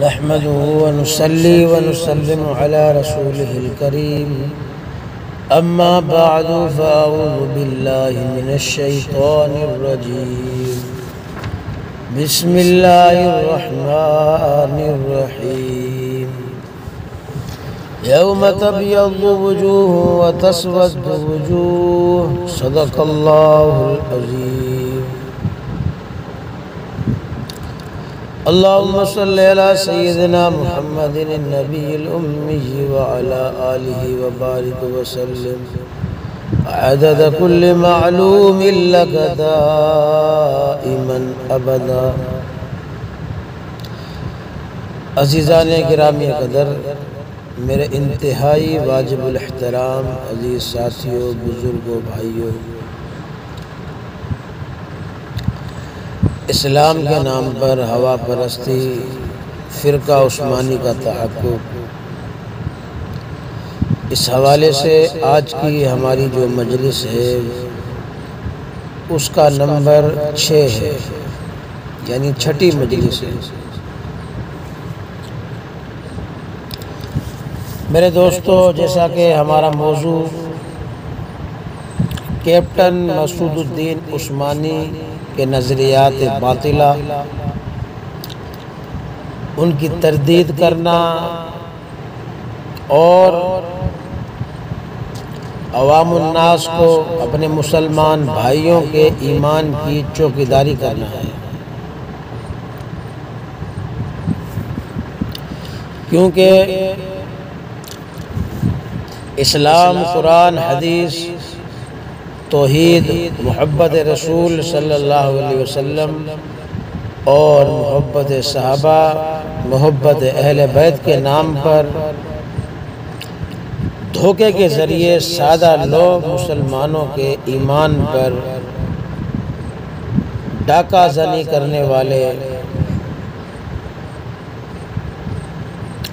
نحمده ونصلي ونسلم على رسوله الكريم أما بعد فأعوذ بالله من الشيطان الرجيم بسم الله الرحمن الرحيم يوم تبيض وجوه وتسود وجوه صدق الله العظيم اللهم صل على سيدنا محمد النبي الأمي وعلى آله وبارك وسلم عدد كل معلوم لك دائما أبدا۔ عزیزان گرامی قدر، میرے انتہائی واجب الاحترام عزیز ساتھیوں، بزرگوں، بھائیوں، اسلام کے نام پر ہوا پرستی، فرقہ عثمانی کا تحقق، اس حوالے سے آج کی ہماری جو مجلس ہے اس کا نمبر 6 ہے، یعنی 6ٹھی مجلس ہے۔ میرے دوستو، جیسا کہ ہمارا موضوع کیپٹن مسعود الدین عثمانی کے نظریات باطلہ، ان کی تردید کرنا اور عوام الناس کو اپنے مسلمان بھائیوں کے ایمان کی چوکیداری کرنا ہے، کیونکہ اسلام، قرآن، حدیث، توحید، محبت رسول صلی اللہ علیہ وسلم اور محبت صحابہ، محبت اہل بیت کے نام پر دھوکے کے ذریعے سادہ لوگ مسلمانوں کے ایمان پر ڈاکہ زنی کرنے والے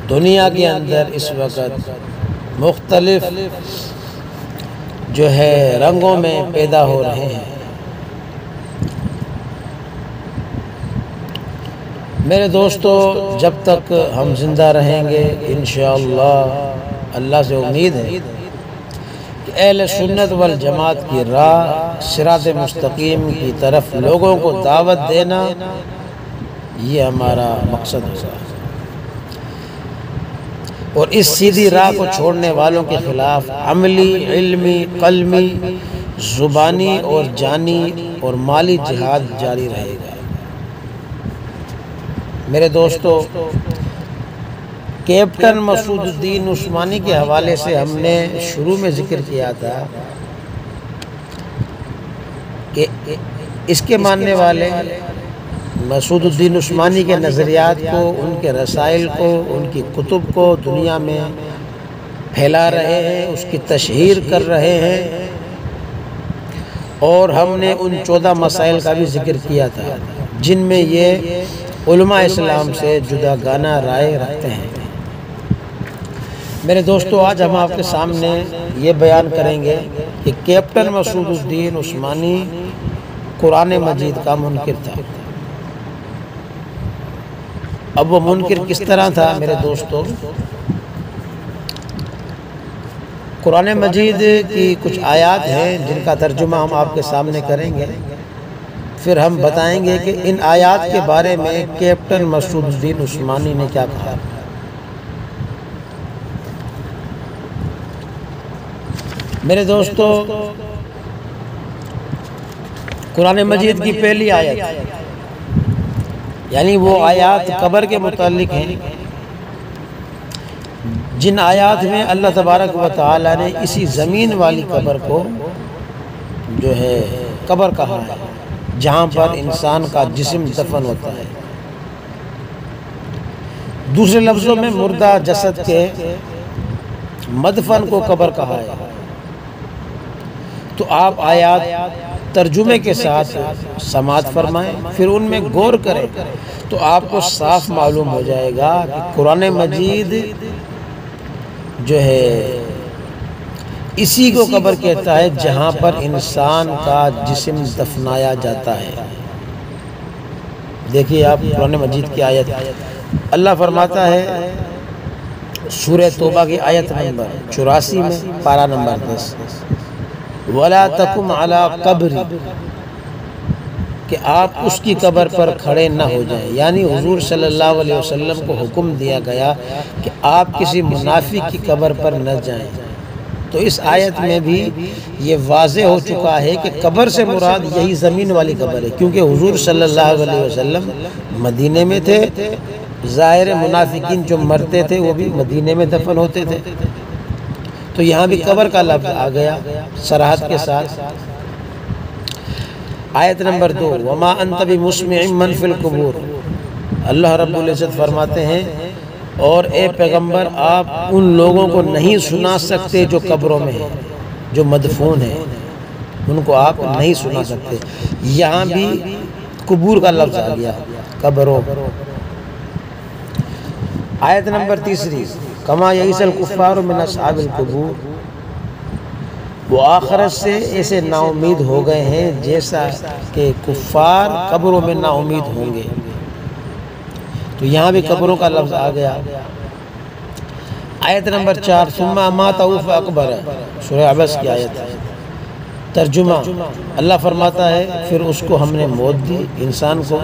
دنیا کے اندر اس وقت مختلف جو ہے رنگوں میں پیدا ہو رہے ہیں۔ میرے دوستو، جب تک ہم زندہ رہیں گے انشاءاللہ، اللہ سے امید ہے کہ اہل سنت والجماعت کی راہ، صراط مستقیم کی طرف لوگوں کو دعوت دینا، یہ ہمارا مقصد ہوگا، اور اس سیدھی راہ کو چھوڑنے والوں کے خلاف عملی، علمی، قلمی، زبانی اور جانی اور مالی جہاد جاری رہے گا۔ میرے دوستو، کیپٹن مسعود الدین عثمانی کے حوالے سے ہم نے شروع میں ذکر کیا تھا کہ اس کے ماننے والے مسعود الدین عثمانی کے نظریات کو، ان کے رسائل کو، ان کی کتب کو دنیا میں پھیلا رہے ہیں، اس کی تشہیر کر رہے ہیں، اور ہم نے ان 14 مسائل کا بھی ذکر کیا تھا جن میں یہ علماء اسلام سے جداگانہ رائے رکھتے ہیں۔ میرے دوستو، آج ہم آپ کے سامنے یہ بیان کریں گے کہ کیپٹن مسعود الدین عثمانی قرآن مجید کا منکر تھا۔ اب وہ منکر کس طرح تھا میرے دوستو؟ قرآن مجید کی کچھ آیات ہیں جن کا ترجمہ ہم آپ کے سامنے کریں گے، پھر ہم بتائیں گے کہ ان آیات کے بارے میں کیپٹن مسعود الدین عثمانی نے کیا کہا۔ میرے دوستو، قرآن مجید کی پہلی آیت، یعنی وہ آیات قبر کے متعلق ہیں، جن آیات میں اللہ تبارک و تعالی نے اسی زمین والی قبر کو جو ہے قبر کہا ہے، جہاں پر انسان کا جسم دفن ہوتا ہے۔ دوسرے لفظوں میں مردہ جسد کے مدفن کو قبر کہا ہے۔ تو آپ آیات ترجمے کے ساتھ سماعت فرمائیں، پھر ان میں غور کریں تو آپ کو صاف معلوم ہو جائے گا کہ قرآن مجید جو ہے اسی کو قبر کہتا ہے جہاں پر انسان کا جسم دفنایا جاتا ہے۔ دیکھیے آپ قرآن مجید کی آیت اللہ فرماتا ہے سورہ توبہ کی آیت نمبر 84 میں پارہ نمبر 10، وَلَا تَقُمْ عَلَىٰ قَبْرِ، کہ آپ اس کی قبر پر کھڑے نہ ہو جائیں، یعنی حضور صلی اللہ علیہ وسلم کو حکم دیا گیا کہ آپ کسی منافق کی قبر پر نہ جائیں۔ تو اس آیت میں بھی یہ واضح ہو چکا ہے کہ قبر سے مراد یہی زمین والی قبر ہے، کیونکہ حضور صلی اللہ علیہ وسلم مدینے میں تھے، ظاہر منافقین جو مرتے تھے وہ بھی مدینے میں دفن ہوتے تھے، تو یہاں بھی قبر کا لفظ آ گیا صراحت کے ساتھ۔ آیت نمبر 2، وَمَا أَنْتَ بِمُسْمِعٍ مَّن فِي الْقُبُورِ، اللہ رب العزت فرماتے ہیں اور اے پیغمبر آپ ان لوگوں کو نہیں سنا سکتے جو قبروں میں ہیں، جو مدفون ہیں، ان کو آپ نہیں سنا سکتے۔ یہاں بھی قبور کا لفظ آ گیا، قبروں۔ آیت نمبر 3، کما یئس الکفار من اصحاب القبور، وہ آخرت سے ایسے نا امید ہو گئے ہیں جیسا کہ کفار قبروں میں نا امید ہوں گے، تو یہاں بھی قبروں کا لفظ آ گیا۔ آیت نمبر 4، ثم اماتہ فاقبرہ، سورہ عبس کی آیت ہے۔ ترجمہ، اللہ فرماتا ہے پھر اس کو ہم نے موت دی، انسان کو،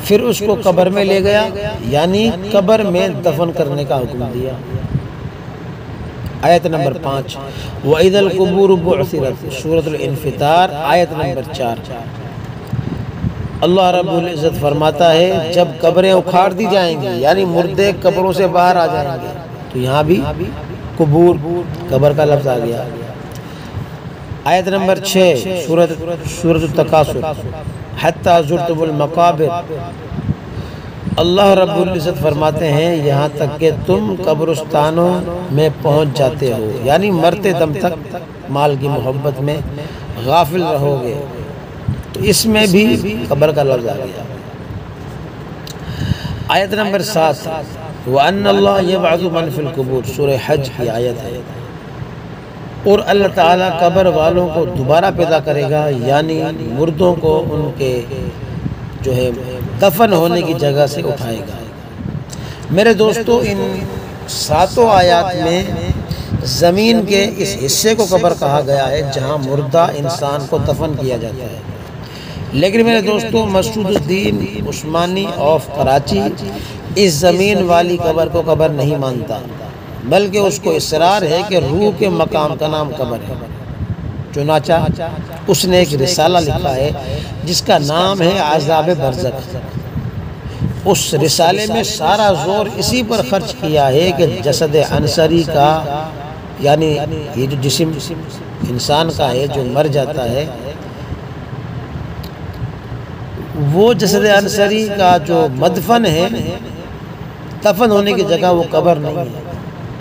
پھر اس کو قبر میں لے گیا، یعنی قبر میں دفن کرنے کا حکم دیا۔ آیت نمبر 5، وَإِذَا الْقُبُورُ بُعْثِرَتْ، سورۃ الانفطار آیت نمبر 4۔ اللہ رب العزت فرماتا ہے جب قبریں اکھاڑ دی جائیں گی، یعنی مردے قبروں سے باہر آ جائیں گے، تو یہاں بھی قبور، قبر کا لفظ آ گیا۔ آیت نمبر 6، سورۃ التکاثر، حتی زرتم المقابر، اللہ رب العزت فرماتے ہیں یہاں تک کہ تم قبرستانوں میں پہنچ جاتے ہو، یعنی مرتے دم تک مال کی محبت میں غافل رہو گے، تو اس میں بھی قبر کا لفظ آ گیا۔ آیت نمبر 7، وَأَنَّ اللَّهَ يَبْعَثُ مَن فِي الْقُبُورِ، سورہ حج کی آیت ہے، اور اللہ تعالیٰ قبر والوں کو دوبارہ پیدا کرے گا، یعنی مردوں کو ان کے جو ہے دفن ہونے کی جگہ سے اٹھائے گا۔ میرے دوستو، ان 7 آیات میں زمین کے اس حصے کو قبر کہا گیا ہے جہاں مردہ انسان کو دفن کیا جاتا ہے، لیکن میرے دوستو مسعود الدین عثمانی آف کراچی اس زمین والی قبر کو قبر نہیں مانتا، بلکہ اس کو اصرار ہے کہ روح کے مقام کا نام قبر ہے۔ چنانچہ اس نے ایک رسالہ لکھا ہے جس کا نام ہے عذاب برزخ۔ اس رسالے میں سارا زور اسی پر خرچ کیا ہے کہ جسد عنصری کا، یعنی یہ جو جسم انسان کا ہے جو مر جاتا ہے، وہ جسد عنصری کا جو مدفن ہے، دفن ہونے کی جگہ وہ قبر نہیں ہے۔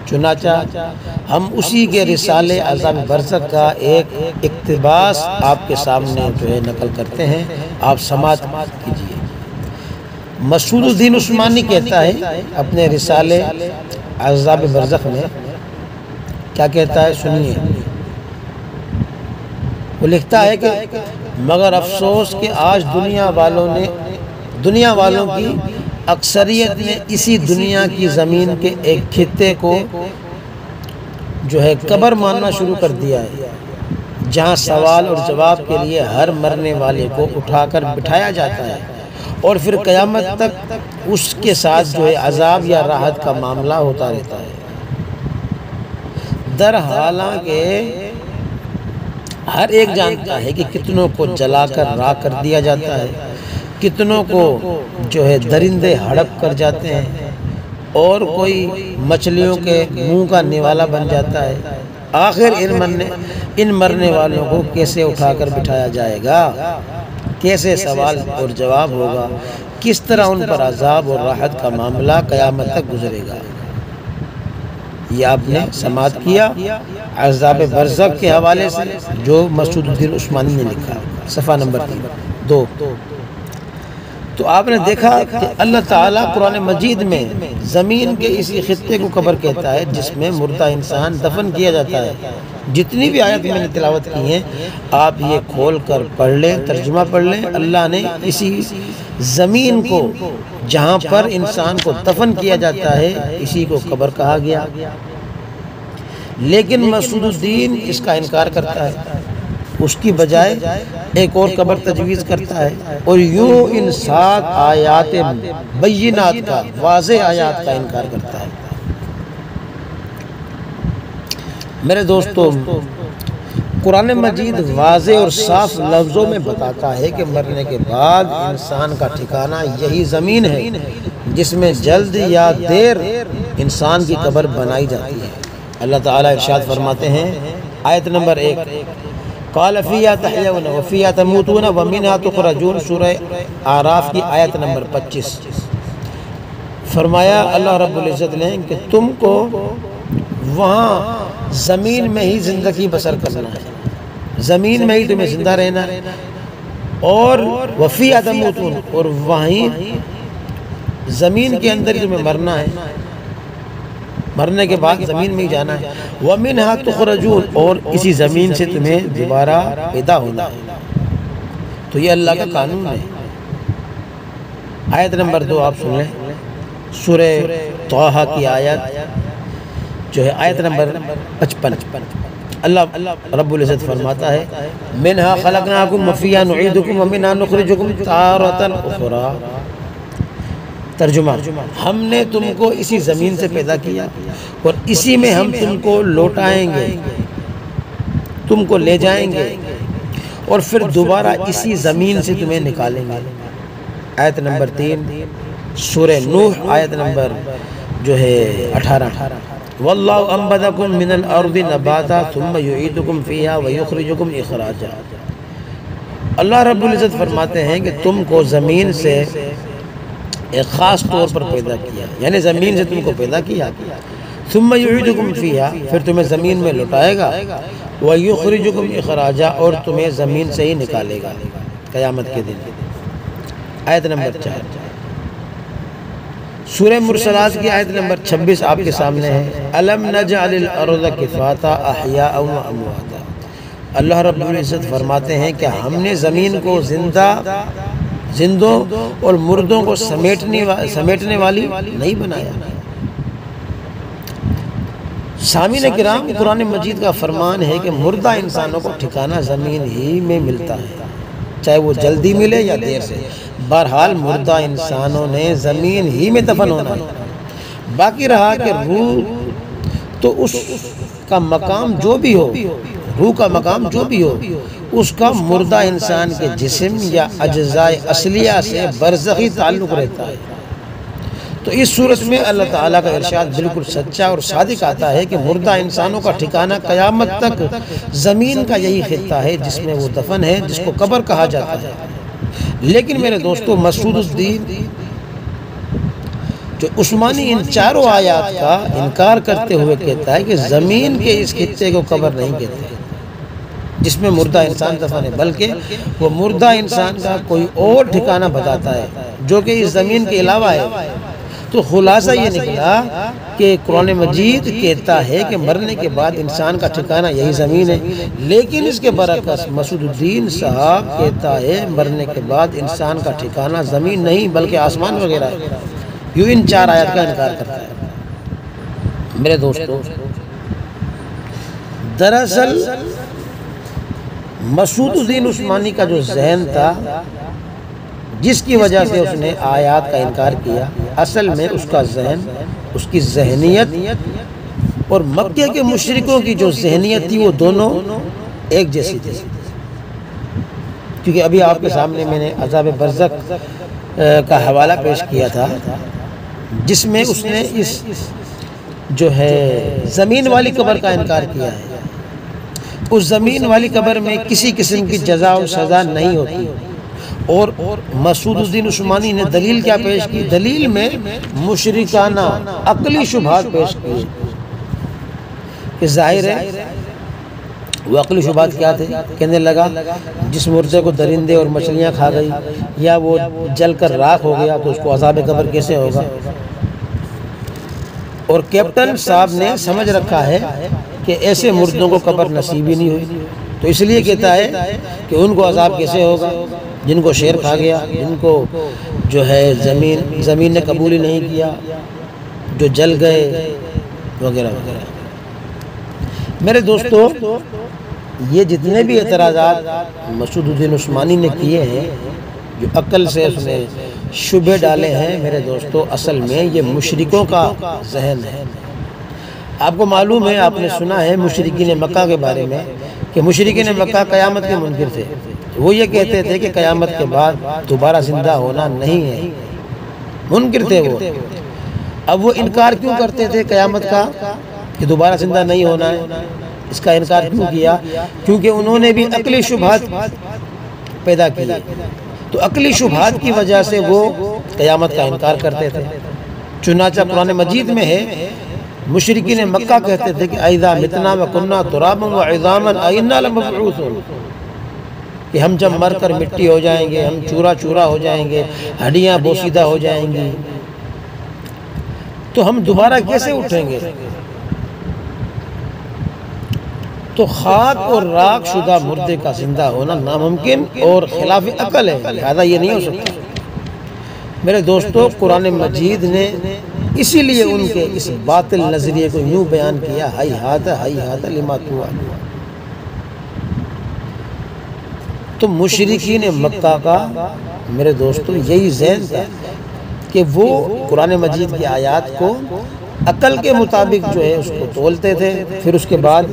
چنانچہ ہم اسی کے رسالے عذاب برزخ کا ایک اقتباس آپ کے سامنے جو ہے نقل کرتے ہیں، آپ سماعت کیجیے۔ مسعود الدین عثمانی کہتا ہے اپنے رسالے عذاب برزخ میں، کیا کہتا ہے سنیے۔ وہ لکھتا ہے کہ مگر افسوس کہ آج دنیا والوں کی اکثریت نے اسی دنیا کی زمین کے ایک خطے کو جو ہے قبر ماننا شروع کر دیا ہے، جہاں سوال اور جواب کے لیے ہر مرنے والے کو اٹھا کر بٹھایا جاتا ہے اور پھر قیامت تک اس کے ساتھ جو ہے عذاب یا راحت کا معاملہ ہوتا رہتا ہے۔ در حالانکہ ہر ایک جانتا ہے کہ کتنوں کو جلا کر راکھ کر دیا جاتا ہے، کتنوں کو جو ہے درندے ہڑپ کر جاتے ہیں، اور کوئی مچھلیوں کے منہ کا نوالا بن جاتا ہے۔ آخر ان مرنے والوں کو کیسے اٹھا کر بٹھایا جائے گا؟ کیسے سوال اور جواب ہوگا؟ کس طرح ان پر عذاب اور راحت کا معاملہ قیامت تک گزرے گا؟ یہ آپ نے سماعت کیا عذاب برزخ کے حوالے سے جو مسعود الدین عثمانی نے لکھا، صفحہ نمبر 2۔ تو آپ نے دیکھا کہ اللہ تعالیٰ قرآن مجید میں زمین کے اسی خطے کو قبر کہتا ہے جس میں مردہ انسان دفن کیا جاتا ہے، جتنی بھی آیت میں نے تلاوت کی ہیں آپ یہ کھول کر پڑھ لیں، ترجمہ پڑھ لیں۔ اللہ نے اسی زمین کو جہاں پر انسان کو دفن کیا جاتا ہے اسی کو قبر کہا گیا، لیکن مسعود الدین اس کا انکار کرتا ہے، اس کی بجائے ایک اور قبر تجویز کرتا ہے، اور یوں ان 7 آیات بینات کا، واضح آیات کا انکار کرتا ہے۔ میرے دوستو، قرآن مجید واضح اور صاف لفظوں میں بتاتا ہے کہ مرنے کے بعد انسان کا ٹھکانہ یہی زمین ہے جس میں جلد یا دیر انسان کی قبر بنائی جاتی ہے۔ اللہ تعالیٰ ارشاد فرماتے ہیں آیت نمبر 1، قال فیہا تحیون وفیہا تموتون ومنہا تخرجون، سورہ اعراف کی آیت نمبر 25۔ فرمایا اللہ رب العزت نے کہ تم کو وہاں زمین میں ہی زندگی بسر کرنا ہے، زمین میں ہی تمہیں زندہ رہنا ہے، اور وفیہا تموتون، اور وہیں زمین کے اندر ہی تمہیں مرنا ہے، مرنے کے بعد زمین میں ہی جانا ہے، وَمِنْهَا تُخْرَجُونَ، اور اسی زمین سے تمہیں دوبارہ پیدا ہونا ہے۔ تو یہ اللہ کا قانون ہے۔ آیت نمبر 2 آپ سن لیں، سورہ طٰہٰ کی آیت جو ہے آیت نمبر 55۔ اللہ رب العزت فرماتا ہے مِنْهَا خَلَقْنَاكُمْ وَفِيهَا نُعِيدُكُمْ وَمِنْهَا نُخْرِجُكُمْ تَارَةً أُخْرَىٰ۔ ترجمہ، ہم نے تم کو اسی زمین سے پیدا کیا اور اسی میں ہم تم کو لوٹائیں گے، تم کو لے جائیں گے، اور پھر دوبارہ اسی زمین سے تمہیں نکالیں گے۔ آیت نمبر 3 سورہ نوح آیت نمبر جو ہے 18، وَاللَّهُ أَنبَتَكُم مِّنَ الْأَرْضِ نَبَاتًا ثُمَّ يُعِيدُكُم فِيهَا وَيُخْرِجُكُم إِخْرَاجًا۔ اللہ رب العزت فرماتے ہیں کہ تم کو زمین سے ایک خاص طور پر پیدا کیا، یعنی زمین سے تم کو پیدا کیا، ثم یعیدکم فیہا، پھر تمہیں زمین میں لٹائے گا، ویخرجکم اخراجا، اور تمہیں زمین سے ہی نکالے گا قیامت کے دن۔ آیت نمبر 4 سورہ مرسلات کی آیت نمبر 26 آپ کے سامنے ہے، الم نجعل الارض کفاتا احیاء و امواتا۔ اللہ رب العزت فرماتے ہیں کہ ہم نے زمین کو زندوں اور مردوں کو سمیٹنے والی نہیں بنایا۔ سامعین کرام، قرآن مجید کا فرمان ہے کہ مردہ انسانوں کو ٹھکانہ زمین ہی میں ملتا ہے، چاہے وہ جلدی ملے یا دیر سے، بہرحال مردہ انسانوں نے زمین ہی میں دفن ہونا ہے۔ باقی رہا کہ روح تو اس کا مقام جو بھی ہو، روح کا مقام جو بھی ہو، اس کا مردہ انسان کے جسم یا اجزاء اصلیہ سے برزخی تعلق رہتا ہے۔ تو اس صورت میں اللہ تعالیٰ کا ارشاد بالکل سچا اور صادق آتا ہے کہ مردہ انسانوں کا ٹھکانہ قیامت تک زمین کا یہی خطہ ہے جس میں وہ دفن ہے، جس کو قبر کہا جاتا ہے۔ لیکن میرے دوستو، مسعود الدین جو عثمانی ان چاروں آیات کا انکار کرتے ہوئے کہتا ہے کہ زمین کے اس خطے کو قبر نہیں کہتے جس میں مردہ انسان دفن ہے، بلکہ وہ مردہ انسان کا کوئی اور ٹھکانہ بتاتا ہے جو کہ اس زمین کے علاوہ ہے۔ تو خلاصہ یہ نکلا کہ قرآن مجید کہتا ہے کہ مرنے کے بعد انسان کا ٹھکانہ یہی زمین ہے، لیکن اس کے برعکس مسعود الدین صاحب کہتا ہے مرنے کے بعد انسان کا ٹھکانہ زمین نہیں بلکہ آسمان وغیرہ ہے۔ یوں ان 4 آیات کا انکار کرتا ہے۔ میرے دوستو، دراصل مسعود الدین عثمانی کا جو ذہن تھا جس کی وجہ سے اس نے آیات کا انکار کیا، اصل میں اس کا ذہن، اس کی ذہنیت اور مکہ کے مشرکوں کی جو ذہنیت تھی وہ دونوں ایک جیسی تھی۔ کیونکہ ابھی آپ کے سامنے میں نے عذاب برزخ کا حوالہ پیش کیا تھا جس میں اس نے اس جو ہے زمین والی قبر کا انکار کیا ہے۔ اس زمین والی قبر میں کسی قسم کی جزا و سزا نہیں ہوتی، اور مسعود الدین عثمانی نے دلیل کیا پیش کی؟ دلیل میں مشرکانہ عقلی شبہات پیش کی کہ ظاہر ہے وہ عقلی شبہات کیا تھے؟ کہنے لگا جس مردے کو درندے اور مچھلیاں کھا گئی یا وہ جل کر راکھ ہو گیا تو اس کو عذاب قبر کیسے ہوگا؟ اور کیپٹن صاحب نے سمجھ رکھا ہے کہ ایسے مردوں کو قبر نصیب ہی نہیں ہوئی، تو اس لیے کہتا ہے کہ ان کو عذاب کیسے ہوگا جن کو شیر کھا گیا، جن کو جو ہے زمین نے قبول ہی نہیں کیا، جو جل گئے وغیرہ وغیرہ۔ میرے دوستو، یہ جتنے بھی اعتراضات مسعود الدین عثمانی نے کیے ہیں، جو عقل سے اس نے شبہ ڈالے ہیں، میرے دوستو اصل میں یہ مشرکوں کا ذہن ہے۔ آپ کو معلوم ہے، آپ نے سنا ہے مشرکین مکہ کے بارے میں کہ مشرکین مکہ قیامت کے منکر تھے۔ وہ یہ کہتے تھے کہ قیامت کے بعد دوبارہ زندہ ہونا نہیں ہے، منکر تھے وہ۔ اب وہ انکار کیوں کرتے تھے قیامت کا کہ دوبارہ زندہ نہیں ہونا ہے؟ اس کا انکار کیوں کیا؟ کیونکہ انہوں نے بھی عقلی شبہات پیدا کی، تو عقلی شبہات کی وجہ سے وہ قیامت کا انکار کرتے تھے۔ چنانچہ قرآن مجید میں ہے، مشرکین مکہ کہتے تھے کہ اَإِذَا مِتْنَا وَكُنَّا تُرَابًا وَعِظَامًا أَإِنَّا لَمَبْعُوثُونَ، کہ ہم جب مر کر مٹی ہو جائیں گے، ہم چورا چورا ہو جائیں گے، ہڈیاں بوسیدہ ہو جائیں گی، تو ہم دوبارہ کیسے اٹھیں گے؟ تو خاک اور راکھ شدہ مردے کا زندہ ہونا ناممکن اور خلاف عقل ہے، لہذا یہ نہیں ہو سکتا۔ میرے دوستو، قرآن مجید نے اسی لیے ان کے اس باطل نظریے کو یوں بیان کیا، ہیہات لما توعدون۔ تو مشرکین مکہ کا میرے دوستو یہی ذہن تھا کہ وہ قرآن مجید کی آیات کو عقل کے مطابق جو ہے اس کو تولتے تھے، پھر اس کے بعد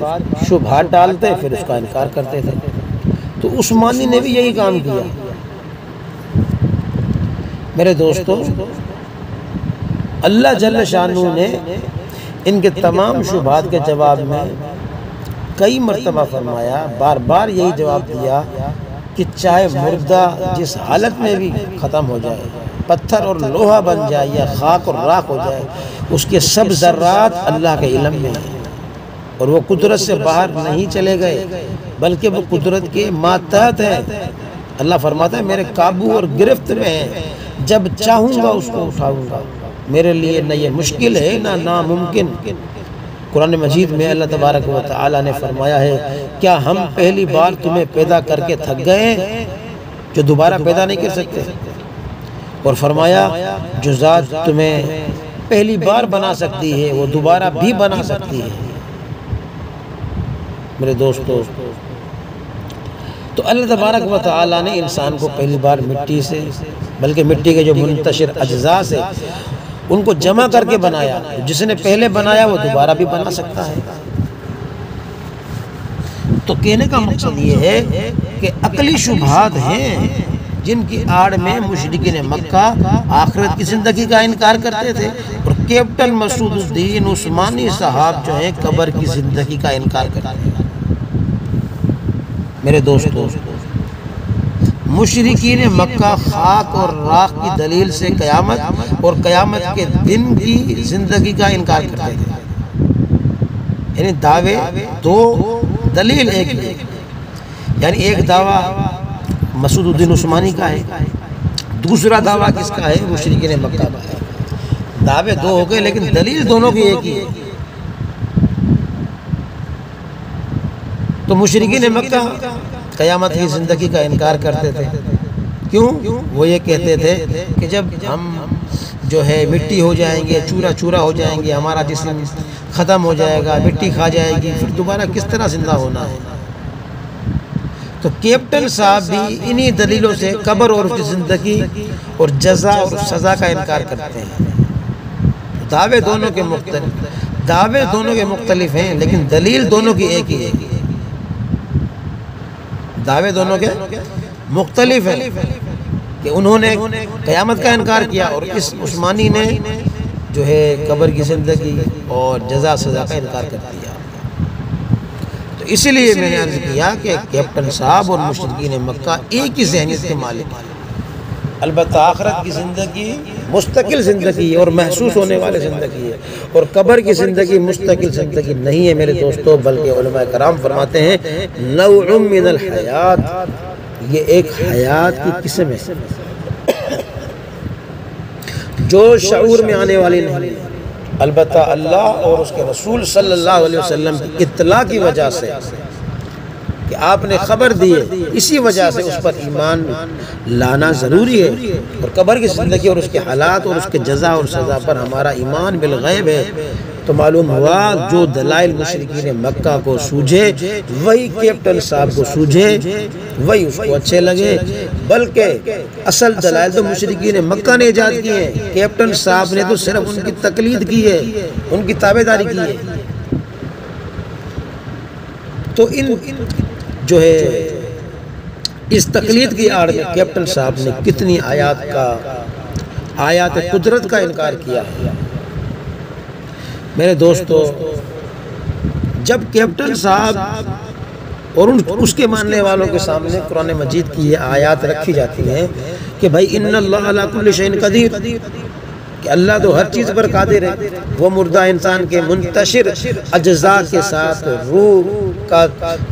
شبہات ڈالتے، پھر اس کا انکار کرتے تھے۔ تو عثمانی نے بھی یہی کام کیا۔ میرے دوستو، اللہ جل شانہ نے ان کے تمام شبہات کے جواب میں کئی مرتبہ فرمایا، بار بار یہی جواب دیا کہ چاہے مردہ جس حالت میں بھی ختم ہو جائے، پتھر اور لوہا بن جائے یا خاک اور راکھ ہو جائے، اس کے سب ذرات اللہ کے علم میں ہیں، اور وہ قدرت سے باہر نہیں چلے گئے بلکہ وہ قدرت کے ماتحت ہیں۔ اللہ فرماتا ہے میرے قابو اور گرفت میں ہے، جب چاہوں گا اس کو اٹھاؤں گا، میرے لیے نہ یہ مشکل ہے نہ ناممکن۔ قرآن مجید میں اللہ تبارک و تعالی نے فرمایا ہے، کیا ہم پہلی بار تمہیں پیدا کر کے تھک گئے جو دوبارہ پیدا نہیں کر سکتے؟ اور فرمایا جو ذات تمہیں پہلی بار بنا سکتی ہے وہ دوبارہ بھی بنا سکتی ہے۔ میرے دوستو، تو اللہ تبارک و تعالی نے انسان کو پہلی بار مٹی سے، بلکہ مٹی کے جو منتشر اجزاء سے ان کو جمع کر کے بنایا۔ جس نے پہلے بنایا وہ دوبارہ بھی بنا سکتا ہے۔ تو کہنے کا مقصد یہ ہے کہ عقلی شبہات ہیں جن کی آڑ میں مشرکین مکہ آخرت کی زندگی کا انکار کرتے تھے، اور کیپٹن مسعود الدین عثمانی صاحب جو ہیں قبر کی زندگی کا انکار کرتے ہیں۔ میرے دوستو، مشرکین مکہ خاک اور راکھ کی دلیل سے قیامت اور قیامت کے دن کی زندگی کا انکار کرتے تھے، یعنی دعوے دو، دلیل ایک ہی۔ یعنی ایک دعویٰ مسعود الدین عثمانی کا ہے، دوسرا دعویٰ کس کا ہے؟ مشرکین مکہ کا ہے۔ دعوے دو ہو گئے لیکن دلیل دونوں کی ایک ہی ہے۔ تو مشرکین مکہ قیامت کی زندگی کا انکار کرتے تھے۔ کیوں؟ وہ یہ کہتے تھے کہ جب ہم جو ہے مٹی ہو جائیں گے، چورا چورا ہو جائیں گے، ہمارا جسم ختم ہو جائے گا، مٹی کھا جائے گی، پھر دوبارہ کس طرح زندہ ہونا ہے؟ تو کیپٹن صاحب بھی انہی دلیلوں سے قبر اور اس کی زندگی اور جزا اور سزا کا انکار کرتے ہیں۔ دعوے دونوں کے مختلف ہیں لیکن دلیل دونوں کی ایک ہی ہے۔ دعوے دونوں کے مختلف ہیں کہ انہوں نے قیامت کا انکار کیا اور اس عثمانی نے جو ہے قبر کی زندگی اور جزا سزا کا انکار کر دیا۔ تو اسی لیے میں نے عرض کیا کہ کیپٹن صاحب اور مشرکین مکہ ایک ہی ذہنیت کے مالک ہیں۔ البتہ آخرت کی زندگی مستقل زندگی ہے اور محسوس ہونے والی زندگی ہے، اور قبر کی زندگی مستقل زندگی نہیں ہے میرے دوستو، بلکہ علماء کرام فرماتے ہیں نوع من الحیات، یہ ایک حیات کی قسم ہے جو شعور میں آنے والی نہیں ہے، البتہ اللہ اور اس کے رسول صلی اللہ علیہ وسلم کی اطلاع کی وجہ سے کہ آپ نے خبر دی ہے، اسی وجہ سے اس پر ایمان لانا ضروری ہے۔ اور قبر کی زندگی اور اس کے حالات اور اس کے جزا اور سزا پر ہمارا ایمان بالغیب ہے۔ تو معلوم ہوا جو دلائل مشرکین مکہ کو سوجھے وہی کیپٹن صاحب کو سوجھے، وہی اس کو اچھے لگے، بلکہ اصل دلائل تو مشرکین مکہ نے ایجاد کیے ہیں، کیپٹن صاحب نے تو صرف ان کی تقلید کی ہے، ان کی تابعداری کی ہے۔ تو ان جو ہے اس تقلید کی آڑ میں کیپٹن صاحب نے کتنی آیات قدرت کا انکار کیا ہے۔ میرے دوستو، جب کیپٹن صاحب اور اس کے ماننے والوں کے سامنے قرآن مجید کی یہ آیات رکھی جاتی ہیں کہ بھائی ان اللہ علی کل شیء قدیر، کہ اللہ تو ہر چیز پر قادر ہے، وہ مردہ انسان کے منتشر اجزاء کے ساتھ روح کا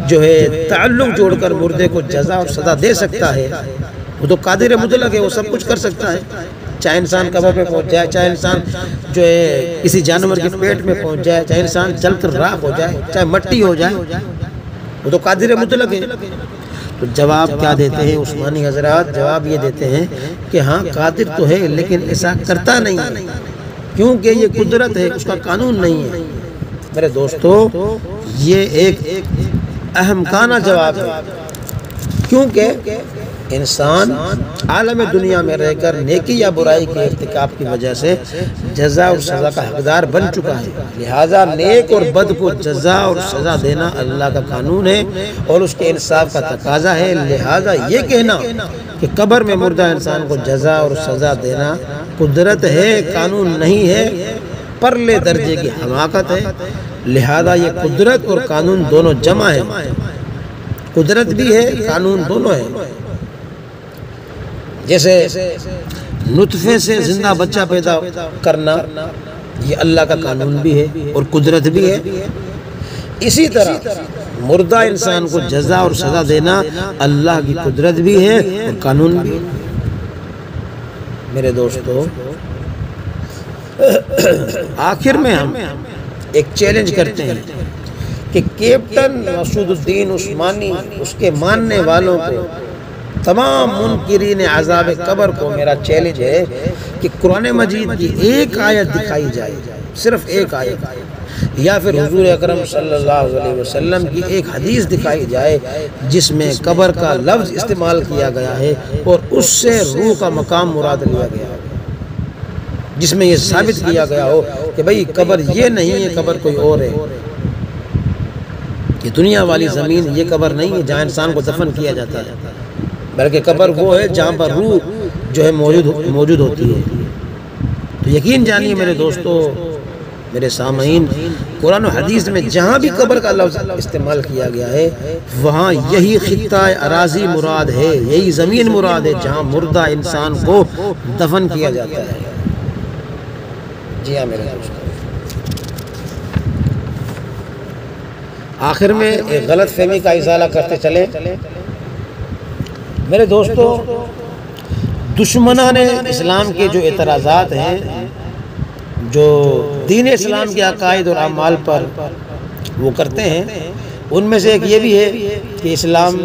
جو ہے تعلق جوڑ کر مردے کو جزا اور سزا دے سکتا ہے، وہ تو قادر مطلق ہے، وہ سب کچھ کر سکتا ہے، چاہے انسان قبر پہ پہنچ جائے، چاہے انسان جو ہے کسی جانور کے پیٹ میں پہنچ جائے، چاہے انسان جل کر راکھ ہو جائے، چاہے مٹی ہو جائے، وہ تو قادر مطلق ہے۔ تو جواب کیا دیتے ہیں عثمانی حضرات؟ جواب یہ دیتے ہیں کہ ہاں قادر تو ہے لیکن ایسا کرتا نہیں ہے، کیونکہ یہ قدرت ہے، اس کا قانون نہیں ہے۔ میرے دوستو، یہ ایک احمقانہ جواب ہے، کیونکہ انسان عالم دنیا میں رہ کر نیکی یا برائی کے ارتکاب کی وجہ سے جزا اور سزا کا حقدار بن چکا ہے، لہٰذا نیک اور بد کو جزا اور سزا دینا اللہ کا قانون ہے اور اس کے انصاف کا تقاضا ہے۔ لہٰذا یہ کہنا کہ قبر میں مردہ انسان کو جزا اور سزا دینا قدرت ہے، قانون نہیں ہے، پرلے درجے کی حماقت ہے۔ لہٰذا یہ قدرت اور قانون دونوں جمع ہے، قدرت بھی ہے، قانون دونوں ہے۔ جیسے نطفے سے زندہ بچہ پیدا کرنا یہ اللہ کا قانون بھی ہے اور قدرت بھی ہے، اسی طرح مردہ انسان کو جزا اور سزا دینا اللہ کی قدرت بھی ہے اور قانون بھی ہے۔ میرے دوستو، آخر میں ہم ایک چیلنج کرتے ہیں کہ کیپٹن مسعود الدین عثمانی، اس کے ماننے والوں کو، تمام منکرین عذاب قبر کو میرا چیلنج ہے کہ قرآن مجید کی ایک آیت دکھائی جائے، صرف ایک آیت، یا پھر حضور اکرم صلی اللہ علیہ وسلم کی ایک حدیث دکھائی جائے جس میں قبر کا لفظ استعمال کیا گیا ہے اور اس سے روح کا مقام مراد لیا گیا ہے، جس میں یہ ثابت کیا گیا ہو کہ بھئی قبر یہ نہیں ہے، قبر کوئی اور ہے، یہ دنیا والی زمین یہ قبر نہیں ہے جہاں انسان کو دفن کیا جاتا ہے، بلکہ قبر وہ ہے جہاں پر روح جو ہے موجود ہوتی ہے۔ تو یقین جانیے میرے دوستو، میرے سامعین، قرآن و حدیث میں جہاں بھی قبر کا لفظ استعمال کیا گیا ہے وہاں یہی خطہ اراضی مراد ہے، یہی زمین مراد ہے جہاں مردہ انسان کو دفن کیا جاتا ہے۔ جی ہاں میرے دوستو، آخر میں ایک غلط فہمی کا ازالہ کرتے چلیں۔ میرے دوستو، دشمنان اسلام کے جو اعتراضات ہیں، جو دین اسلام کے عقائد اور اعمال پر وہ کرتے ہیں، ان میں سے ایک یہ بھی ہے کہ اسلام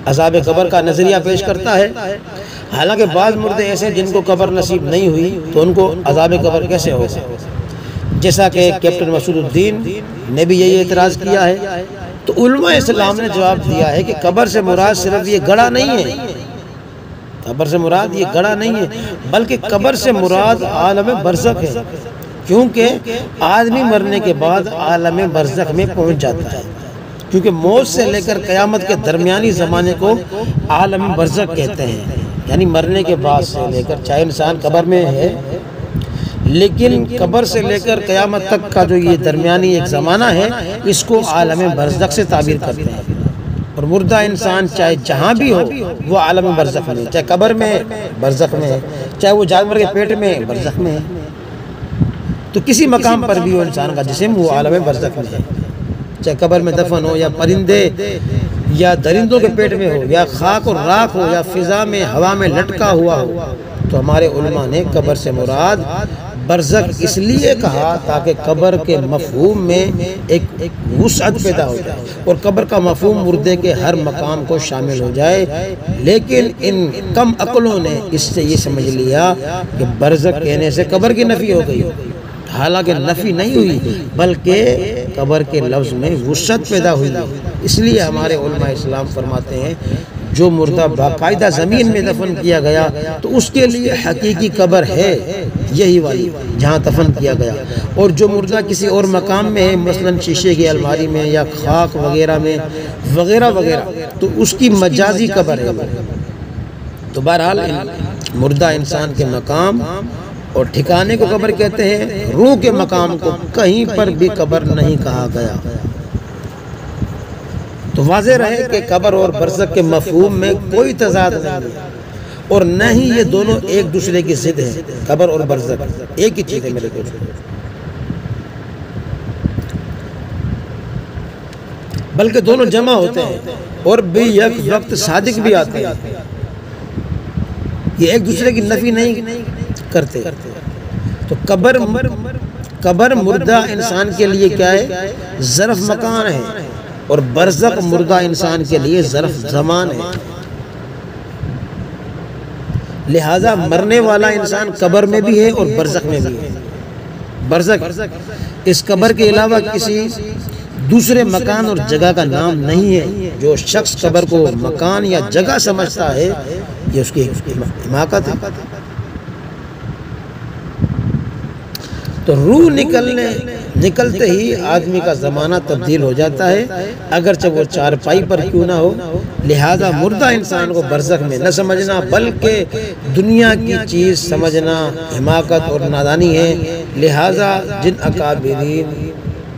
عذاب قبر کا نظریہ پیش کرتا ہے، حالانکہ بعض مردے ایسے جن کو قبر نصیب نہیں ہوئی تو ان کو عذاب قبر کیسے ہوگا؟ جیسا کہ کیپٹن مسعود الدین نے بھی یہی اعتراض کیا ہے۔ تو علماء اسلام نے جواب دیا ہے کہ قبر سے مراد صرف یہ گڑھا نہیں ہے، قبر سے مراد یہ گڑھا نہیں ہے، بلکہ قبر سے مراد عالم برزخ ہے، کیونکہ آدمی مرنے کے بعد عالم برزخ میں پہنچ جاتا ہے، کیونکہ موت سے لے کر قیامت کے درمیانی زمانے کو عالم برزخ کہتے ہیں، یعنی مرنے کے بعد سے لے کر، چاہے انسان قبر میں ہے لیکن قبر سے لے کر قیامت تک کا جو یہ درمیانی ایک زمانہ ہے اس کو عالم برزخ سے تعبیر کرتے ہیں۔ اور مردہ انسان چاہے جہاں بھی ہو وہ عالم برزخ میں ہے، چاہے قبر میں برزخ میں ہے، چاہے وہ جانور کے پیٹ میں برزخ میں ہے، تو کسی مقام پر بھی وہ انسان کا جسم وہ عالم برزخ میں ہے، چاہے قبر میں دفن ہو یا پرندے یا درندوں کے پیٹ میں ہو یا خاک اور راکھ ہو یا فضا میں ہوا میں لٹکا ہوا ہو۔ تو ہمارے علماء نے قبر سے مراد برزخ اس لیے کہا تاکہ قبر کے مفہوم میں ایک وسعت پیدا ہو جائے اور قبر کا مفہوم مردے کے ہر مقام کو شامل ہو جائے، لیکن ان کم عقلوں نے اس سے یہ سمجھ لیا کہ برزخ کہنے سے قبر کی نفی ہو گئی، حالانکہ نفی نہیں ہوئی بلکہ قبر کے لفظ میں وسعت پیدا ہوئی۔ اس لیے ہمارے علماء اسلام فرماتے ہیں جو مردہ باقاعدہ زمین میں دفن کیا گیا تو اس کے لیے حقیقی قبر ہے یہی والی جہاں دفن کیا گیا، اور جو مردہ کسی اور مقام میں ہے مثلا شیشے کی الماری میں یا خاک وغیرہ میں وغیرہ وغیرہ تو اس کی مجازی قبر ہے۔ تو بہرحال مردہ انسان کے مقام اور ٹھکانے کو قبر کہتے ہیں، روح کے مقام کو کہیں پر بھی قبر نہیں کہا گیا۔ تو واضح رہے کہ قبر اور برزخ کے مفہوم میں کوئی تضاد نہیں ہے، اور نہ ہی یہ دونوں ایک دوسرے کی ضد ہیں۔ قبر اور برزخ ایک ہی چیز ہے میرے دوستو، بلکہ دونوں جمع ہوتے ہیں اور بھی یک وقت صادق بھی آتے ہیں، یہ ایک دوسرے کی نفی نہیں کرتے۔ تو قبر مردہ انسان کے لیے کیا ہے؟ ظرف مکان ہے، اور برزخ مردہ انسان کے لیے ظرف زمان ہے۔ لہذا مرنے والا انسان قبر میں بھی ہے اور برزخ میں بھی ہے۔ برزخ اس قبر کے علاوہ کسی دوسرے مکان اور جگہ کا نام نہیں ہے۔ جو شخص قبر کو مکان یا جگہ سمجھتا ہے یہ اس کی حماقت ہے۔ تو روح نکلتے ہی آدمی کا زمانہ تبدیل ہو جاتا ہے، اگرچہ وہ چارپائی پر کیوں نہ ہو۔ لہذا مردہ انسان کو برزخ میں نہ سمجھنا بلکہ دنیا کی چیز سمجھنا حماقت اور نادانی ہے۔ لہذا جن اکابرین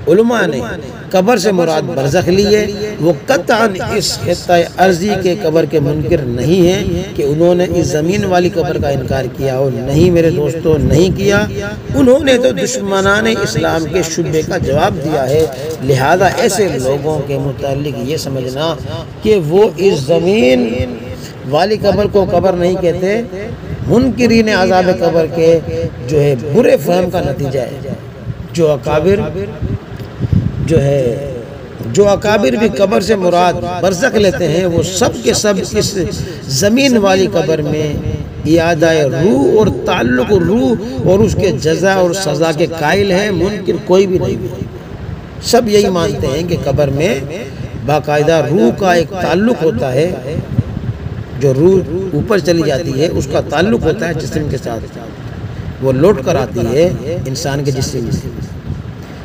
علماء نے قبر سے مراد برزخ لیے وہ قطعاً اس خطہ ارضی کے قبر کے منکر نہیں ہیں کہ انہوں نے اس زمین والی قبر کا انکار کیا ہو۔ نہیں میرے دوستو، نہیں کیا، انہوں نے تو دشمنان اسلام کے شبہ کا جواب دیا ہے۔ لہذا ایسے لوگوں کے متعلق یہ سمجھنا کہ وہ اس زمین والی قبر کو قبر نہیں کہتے، منکرین عذاب قبر کے جو ہے برے فہم کا نتیجہ ہے۔ جو اکابر بھی قبر سے مراد برزخ لیتے ہیں وہ سب کے سب اس زمین والی قبر میں اعادہ روح اور تعلق روح اور اس کے جزا اور سزا کے قائل ہیں۔ منکر کوئی بھی نہیں، سب یہی مانتے ہیں کہ قبر میں باقاعدہ روح کا ایک تعلق ہوتا ہے، جو روح اوپر چلی جاتی ہے اس کا تعلق ہوتا ہے جسم کے ساتھ، وہ لوٹ کر آتی ہے انسان کے جسم سے،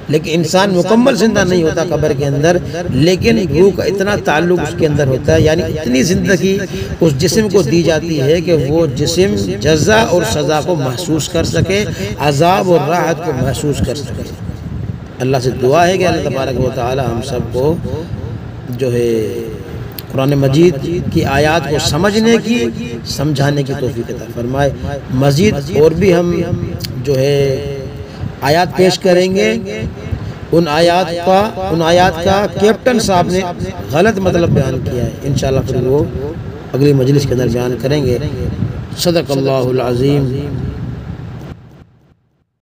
لیکن انسان مکمل زندہ نہیں ہوتا قبر کے اندر، لیکن روح کا اتنا تعلق اس کے اندر ہوتا ہے، یعنی اتنی زندگی اس جسم کو دی جاتی ہے کہ وہ جسم جزا اور سزا کو محسوس کر سکے، عذاب اور راحت کو محسوس کر سکے۔ اللہ سے دعا ہے کہ اللہ تبارک و تعالی ہم سب کو جو ہے قرآن مجید کی آیات کو سمجھنے کی، سمجھانے کی توفیق عطا فرمائے۔ مزید اور بھی ہم جو ہے آیات پیش کریں گے، ان آیات کا کیپٹن صاحب نے غلط مطلب بیان کیا ہے، انشاءاللہ پھر وہ اگلی مجلس کے اندر بیان کریں گے۔ صدق اللہ العظیم۔